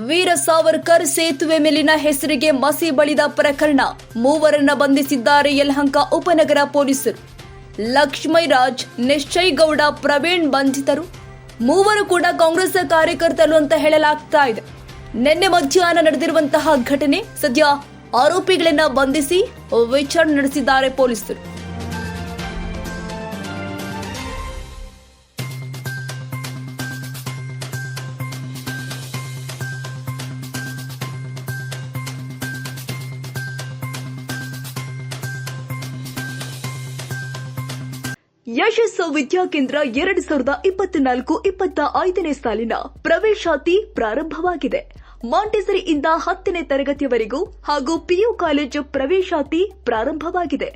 ವೀರ ಸಾವರ್ಕರ್ ಸೇತುವೆ ಮೇಲಿನ ಹೆಸರಿಗೆ ಮಸಿ ಬಳಿದ ಪ್ರಕರಣ ಮೂವರನ್ನ ಬಂಧಿಸಿದ್ದಾರೆ ಯಲಹಂಕ ಉಪನಗರ ಪೊಲೀಸರು. ಲಕ್ಷ್ಮೈರಾಜ್, ನಿಶ್ಚಯಗೌಡ, ಪ್ರವೀಣ್ ಬಂಧಿತರು. ಮೂವರು ಕೂಡ ಕಾಂಗ್ರೆಸ್ ಕಾರ್ಯಕರ್ತರು ಅಂತ ಹೇಳಲಾಗ್ತಾ ಇದೆ. ನಿನ್ನೆ ಮಧ್ಯಾಹ್ನ ನಡೆದಿರುವಂತಹ ಘಟನೆ. ಸದ್ಯ ಆರೋಪಿಗಳನ್ನ ಬಂಧಿಸಿ ವಿಚಾರಣೆ ನಡೆಸಿದ್ದಾರೆ ಪೊಲೀಸರು. ಯಶಸ್ಸು ವಿದ್ಯಾಕೇಂದ್ರ 2024-25ನೇ ಸಾಲಿನ ಪ್ರವೇಶಾತಿ ಪ್ರಾರಂಭವಾಗಿದೆ. ಮಾಂಟೆಸರಿಯಿಂದ 10ನೇ ತರಗತಿಯವರೆಗೂ ಹಾಗೂ ಪಿಯು ಕಾಲೇಜು ಪ್ರವೇಶಾತಿ ಪ್ರಾರಂಭವಾಗಿದೆ.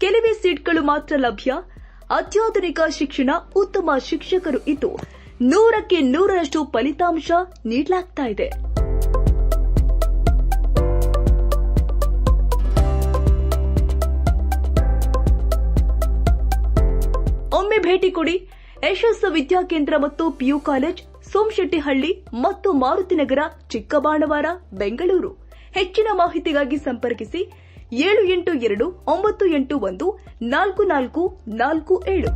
ಕೆಲವೇ ಸೀಟ್ಗಳು ಮಾತ್ರ ಲಭ್ಯ. ಅತ್ಯಾಧುನಿಕ ಶಿಕ್ಷಣ, ಉತ್ತಮ ಶಿಕ್ಷಕರು ಇದ್ದು 100ಕ್ಕೆ 100ರಷ್ಟು ಫಲಿತಾಂಶ ನೀಡಲಾಗ್ತಾ ಇದೆ. ಒಮ್ಮೆ ಭೇಟಿ ಕೊಡಿ. ಯಶಸ್ಸು ವಿದ್ಯಾಕೇಂದ್ರ ಮತ್ತು ಪಿಯು ಕಾಲೇಜ್, ಸೋಮಶೆಟ್ಟಿಹಳ್ಳಿ ಮತ್ತು ಮಾರುತಿನಗರ, ಚಿಕ್ಕಬಾಣವಾರ, ಬೆಂಗಳೂರು. ಹೆಚ್ಚಿನ ಮಾಹಿತಿಗಾಗಿ ಸಂಪರ್ಕಿಸಿ 7829814447.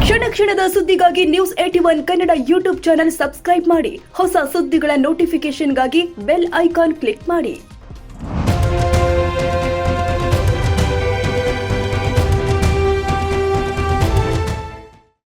ಕ್ಷಣ ಕ್ಷಣದ ಸುದ್ದಿಗಾಗಿ news 81 Kannada YouTube channel subscribe ಮಾಡಿ. ಹೊಸ ಸುದ್ದಿಗಳ ನೋಟಿಫಿಕೇಶನ್ಗಾಗಿ ಬೆಲ್ ಐಕಾನ್ ಕ್ಲಿಕ್ ಮಾಡಿ.